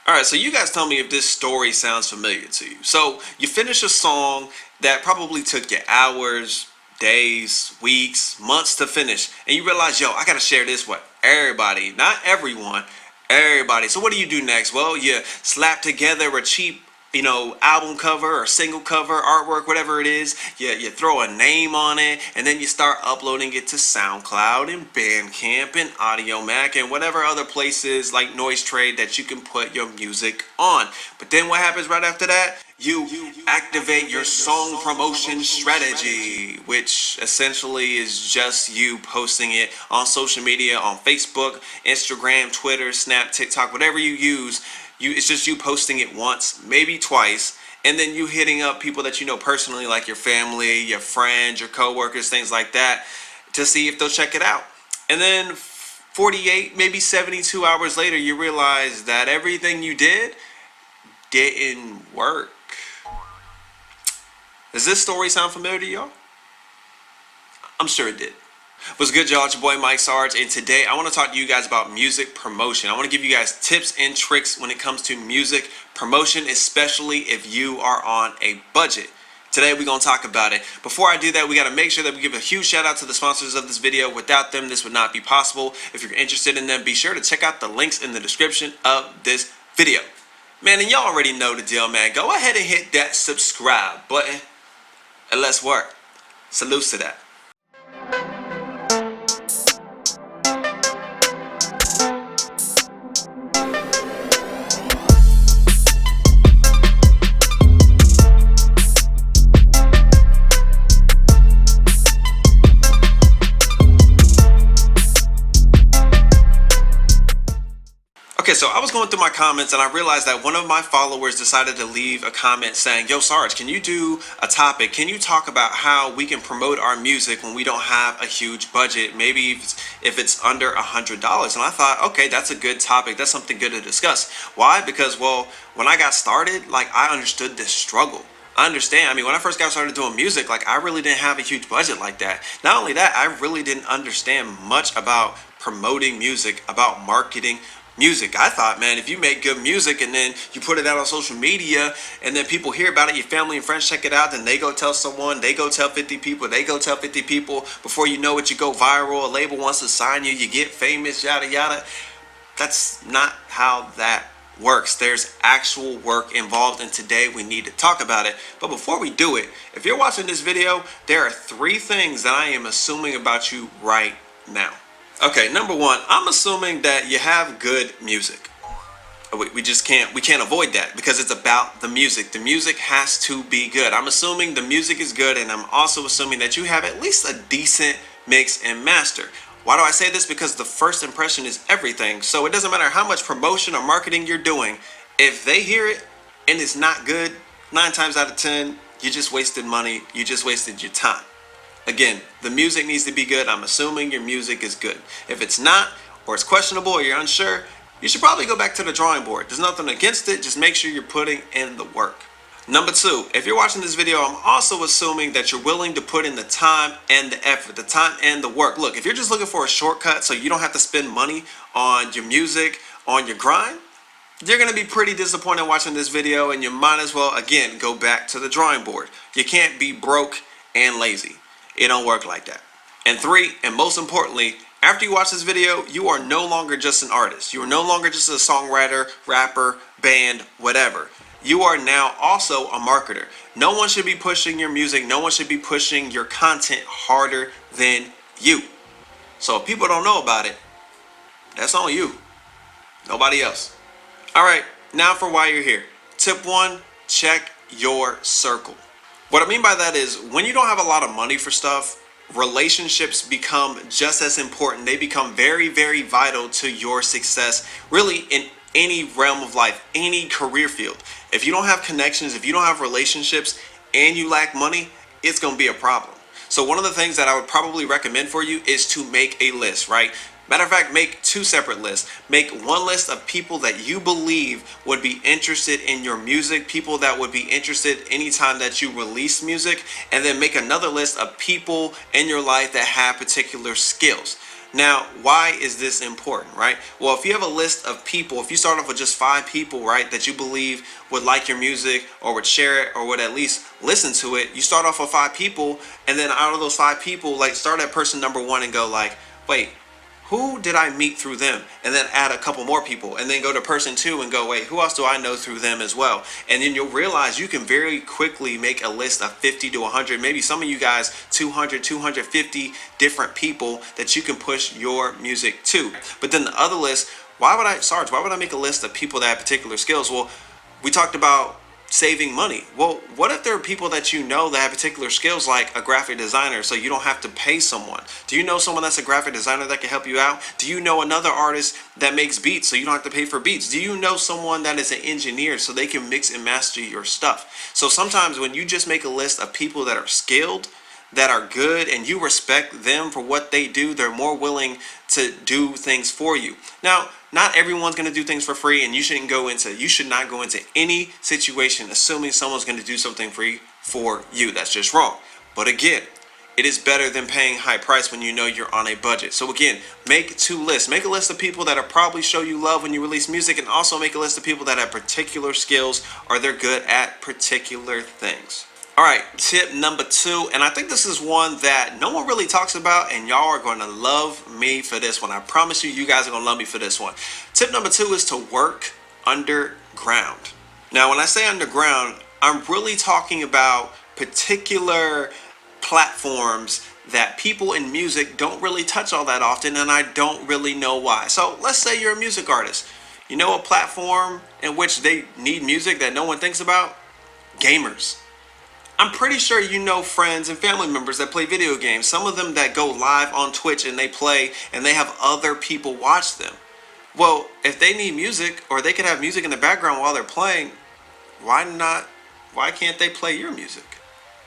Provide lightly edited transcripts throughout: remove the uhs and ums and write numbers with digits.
Alright, so you guys tell me if this story sounds familiar to you. So, you finish a song that probably took you hours, days, weeks, months to finish, and you realize, yo, I gotta share this with everybody. Not everyone, everybody. So, what do you do next? Well, you slap together a cheap album cover or single cover, artwork, whatever it is. You throw a name on it, and then you start uploading it to SoundCloud and Bandcamp and AudioMac and whatever other places like Noise Trade that you can put your music on. But then what happens right after that? You activate your song promotion strategy, which essentially is just you posting it on social media, on Facebook, Instagram, Twitter, Snap, TikTok, whatever you use. It's just you posting it once, maybe twice, and then you hitting up people that you know personally, like your family, your friends, your coworkers, things like that, to see if they'll check it out. And then 48, maybe 72 hours later, you realize that everything you didn't work. Does this story sound familiar to y'all? I'm sure it did. What's good, y'all? It's your boy Mike Sarge, and today I want to talk to you guys about music promotion. I want to give you guys tips and tricks when it comes to music promotion, especially if you are on a budget. Today we're going to talk about it. Before I do that, we got to make sure that we give a huge shout out to the sponsors of this video. Without them, this would not be possible. If you're interested in them, be sure to check out the links in the description of this video. Man, and y'all already know the deal, man. Go ahead and hit that subscribe button, and let's work. Salutes to that. Okay, so I was going through my comments and I realized that one of my followers decided to leave a comment saying, yo, Sarge, can you do a topic? Can you talk about how we can promote our music when we don't have a huge budget? Maybe if it's under $100. And I thought, okay, that's a good topic. That's something good to discuss. Why? Because, well, when I got started, I understood this struggle. I understand. I mean, when I first got started doing music, I really didn't have a huge budget like that. Not only that, I really didn't understand much about promoting music, about marketing music. I thought, man, if you make good music and then you put it out on social media and then people hear about it, your family and friends check it out, then they go tell someone, they go tell 50 people, they go tell 50 people. Before you know it, you go viral. A label wants to sign you, you get famous, yada, yada. That's not how that works. There's actual work involved, and today we need to talk about it. But before we do it, if you're watching this video, there are 3 things that I am assuming about you right now. Okay, number 1, I'm assuming that you have good music. We can't avoid that because it's about the music. The music has to be good. I'm assuming the music is good, and I'm also assuming that you have at least a decent mix and master. Why do I say this? Because the first impression is everything. So it doesn't matter how much promotion or marketing you're doing. If they hear it and it's not good, 9 times out of 10, you just wasted money. You just wasted your time. Again, the music needs to be good. I'm assuming your music is good. If it's not, or it's questionable, or you're unsure, you should probably go back to the drawing board. There's nothing against it. Just make sure you're putting in the work. Number 2, if you're watching this video, I'm also assuming that you're willing to put in the time and the effort, the time and the work. Look, if you're just looking for a shortcut so you don't have to spend money on your music, on your grind, you're going to be pretty disappointed watching this video, and you might as well, again, go back to the drawing board. You can't be broke and lazy. It don't work like that. And 3, and most importantly, after you watch this video, you are no longer just an artist. You are no longer just a songwriter, rapper, band, whatever. You are now also a marketer. No one should be pushing your music. No one should be pushing your content harder than you. So if people don't know about it, that's on you. Nobody else. All right, now for why you're here. Tip 1, check your circle. What I mean by that is when you don't have a lot of money for stuff, relationships become just as important. They become very, very vital to your success, really in any realm of life, any career field. If you don't have connections, if you don't have relationships, and you lack money, it's going to be a problem. So one of the things that I would probably recommend for you is to make a list, right? Matter of fact, make 2 separate lists. Make one list of people that you believe would be interested in your music, people that would be interested anytime that you release music, and then make another list of people in your life that have particular skills. Now, why is this important, right? Well, if you have a list of people, if you start off with just 5 people, right, that you believe would like your music or would share it or would at least listen to it, you start off with 5 people, and then out of those 5 people, like start at person number one and go like, wait, who did I meet through them? And then add a couple more people, and then go to person two and go, wait, who else do I know through them as well? And then you'll realize you can very quickly make a list of 50 to 100, maybe some of you guys 200, 250 different people that you can push your music to. But then the other list, why would I make a list of people that have particular skills? Well, we talked about saving money. Well, what if there are people that you know that have particular skills, like a graphic designer, so you don't have to pay someone? Do you know someone that's a graphic designer that can help you out? Do you know another artist that makes beats so you don't have to pay for beats? Do you know someone that is an engineer so they can mix and master your stuff? So sometimes when you just make a list of people that are skilled, that are good, and you respect them for what they do, they're more willing to do things for you. Now, not everyone's going to do things for free, and you should not go into any situation assuming someone's going to do something free for you. That's just wrong. But again, it is better than paying high price when you know you're on a budget. So again, make 2 lists. Make a list of people that'll probably show you love when you release music, and also make a list of people that have particular skills or they're good at particular things. All right, tip number 2, and I think this is one that no one really talks about, and y'all are going to love me for this one. I promise you, you guys are going to love me for this one. Tip number 2 is to work underground. Now, when I say underground, I'm really talking about particular platforms that people in music don't really touch all that often, and I don't really know why. So let's say you're a music artist. You know a platform in which they need music that no one thinks about? Gamers. I'm pretty sure you know friends and family members that play video games. Some of them that go live on Twitch and they play and they have other people watch them. Well, if they need music, or they could have music in the background while they're playing, why can't they play your music?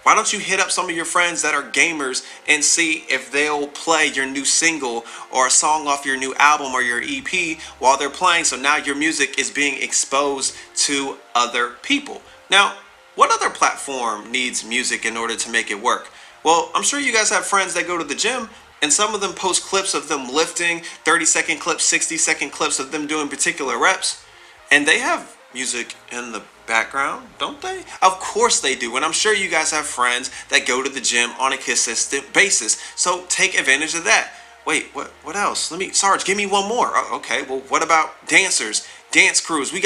Why don't you hit up some of your friends that are gamers and see if they'll play your new single or a song off your new album or your EP while they're playing, so now your music is being exposed to other people. Now, what other platform needs music in order to make it work? Well, I'm sure you guys have friends that go to the gym, and some of them post clips of them lifting, 30-second clips, 60-second clips of them doing particular reps, and they have music in the background, don't they? Of course they do, and I'm sure you guys have friends that go to the gym on a consistent basis, so take advantage of that. Wait, what else? Sarge, give me one more. Okay, well, what about dancers? Dance crews, we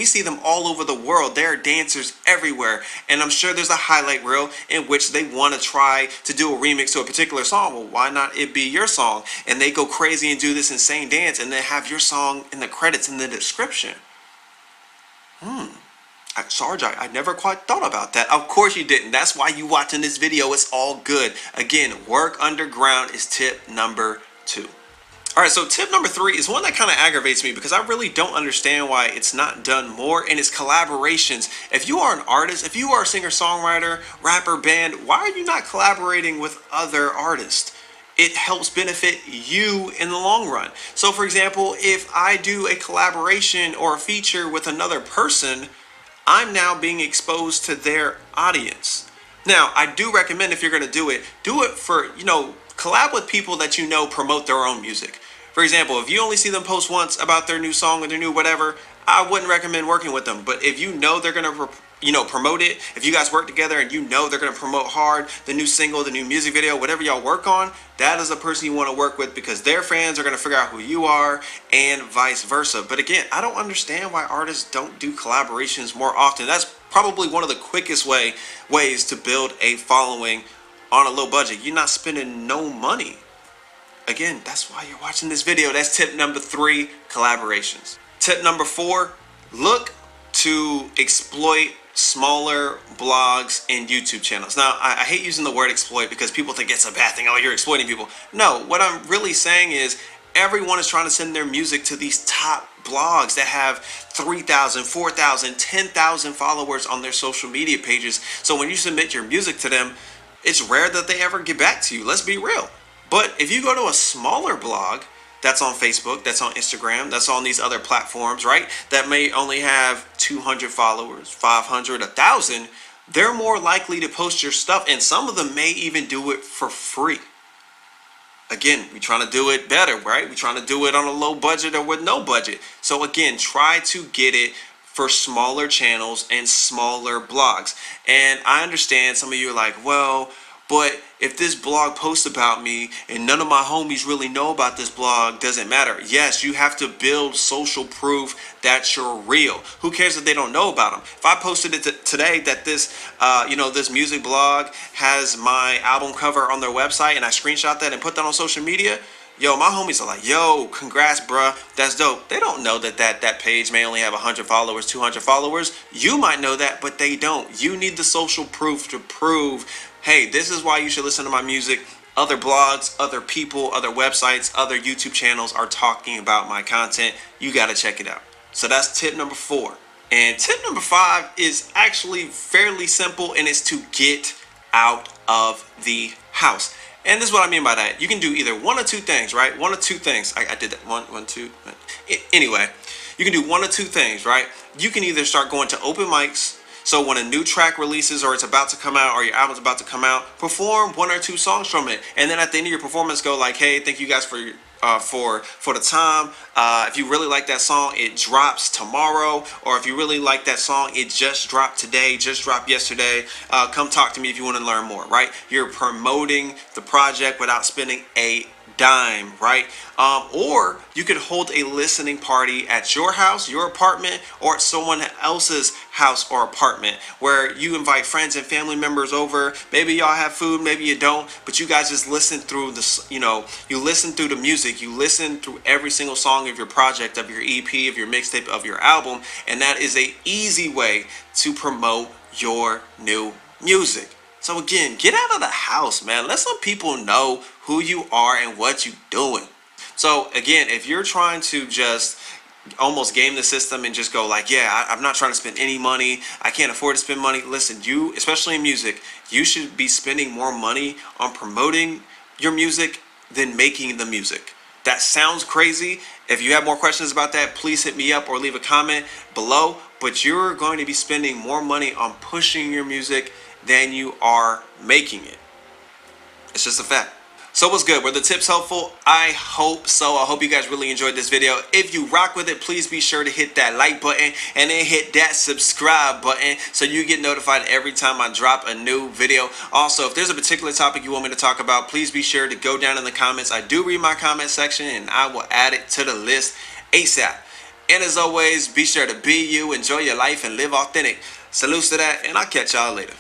see them all over the world. There are dancers everywhere, and I'm sure there's a highlight reel in which they want to try to do a remix to a particular song. Well, why not it be your song? And they go crazy and do this insane dance, and then have your song in the credits in the description. Sarge, I never quite thought about that. Of course you didn't. That's why you watching this video. It's all good. Again, work underground is tip number 2. All right, so tip number 3 is one that kind of aggravates me because I really don't understand why it's not done more, and it's collaborations. If you are an artist, if you are a singer-songwriter, rapper, band, why are you not collaborating with other artists? It helps benefit you in the long run. So for example, if I do a collaboration or a feature with another person, I'm now being exposed to their audience. Now, I do recommend, if you're going to do it for, collab with people that you know promote their own music. For example, if you only see them post once about their new song or their new whatever, I wouldn't recommend working with them. But if you know they're going to promote it, if you guys work together and you know they're going to promote hard the new single, the new music video, whatever y'all work on, that is a person you want to work with, because their fans are going to figure out who you are, and vice versa. But again, I don't understand why artists don't do collaborations more often. That's probably one of the quickest ways to build a following on a low budget. You're not spending no money. Again, that's why you're watching this video. That's tip number 3, collaborations. Tip number 4, look to exploit smaller blogs and YouTube channels. Now, I hate using the word exploit because people think it's a bad thing. Oh, you're exploiting people. No, what I'm really saying is everyone is trying to send their music to these top blogs that have 3,000, 4,000, 10,000 followers on their social media pages. So when you submit your music to them, it's rare that they ever get back to you. Let's be real. But if you go to a smaller blog that's on Facebook, that's on Instagram, that's on these other platforms, right, that may only have 200 followers, 500, 1,000, they're more likely to post your stuff, and some of them may even do it for free. Again, we're trying to do it better, right? We're trying to do it on a low budget or with no budget. So again, try to get it for smaller channels and smaller blogs. And I understand some of you are like, well, but if this blog posts about me and none of my homies really know about this blog, doesn't matter. Yes, you have to build social proof that you're real. Who cares if they don't know about them? If I posted it today that this, this music blog has my album cover on their website and I screenshot that and put that on social media, yo, my homies are like, yo, congrats, bruh. That's dope. They don't know that page may only have 100 followers, 200 followers. You might know that, but they don't. You need the social proof to prove, hey, this is why you should listen to my music. Other blogs, other people, other websites, other YouTube channels are talking about my content. You got to check it out. So that's tip number 4. And tip number 5 is actually fairly simple, and it's to get out of the house. And this is what I mean by that. You can do either one or two things, right? One or two things. I did that. One, two. Anyway, you can do one or two things, right? You can either start going to open mics. So when a new track releases or it's about to come out or your album's about to come out, perform one or two songs from it. And then at the end of your performance, go like, hey, thank you guys for the time. If you really like that song, it drops tomorrow. Or if you really like that song, it just dropped today, just dropped yesterday. Come talk to me if you want to learn more, right? You're promoting the project without spending a dime, right? Or you could hold a listening party at your house, your apartment, or at someone else's house or apartment where you invite friends and family members over. Maybe y'all have food, maybe you don't, but you guys just listen through this, you listen through the music, you listen through every single song of your project, of your EP, of your mixtape, of your album, and that is a easy way to promote your new music. So again, get out of the house, man. Let some people know who you are and what you're doing. So again, if you're trying to just almost game the system and just go like, yeah, I'm not trying to spend any money, I can't afford to spend money. Listen, you, especially in music, you should be spending more money on promoting your music than making the music. That sounds crazy. If you have more questions about that, please hit me up or leave a comment below. But you're going to be spending more money on pushing your music than you are making it. It's just a fact. So what's good? Were the tips helpful? I hope so. I hope you guys really enjoyed this video. If you rock with it, please be sure to hit that like button and then hit that subscribe button so you get notified every time I drop a new video. Also, if there's a particular topic you want me to talk about, please be sure to go down in the comments. I do read my comment section and I will add it to the list ASAP. And as always, be sure to be you, enjoy your life, and live authentic. Salutes to that, and I'll catch y'all later.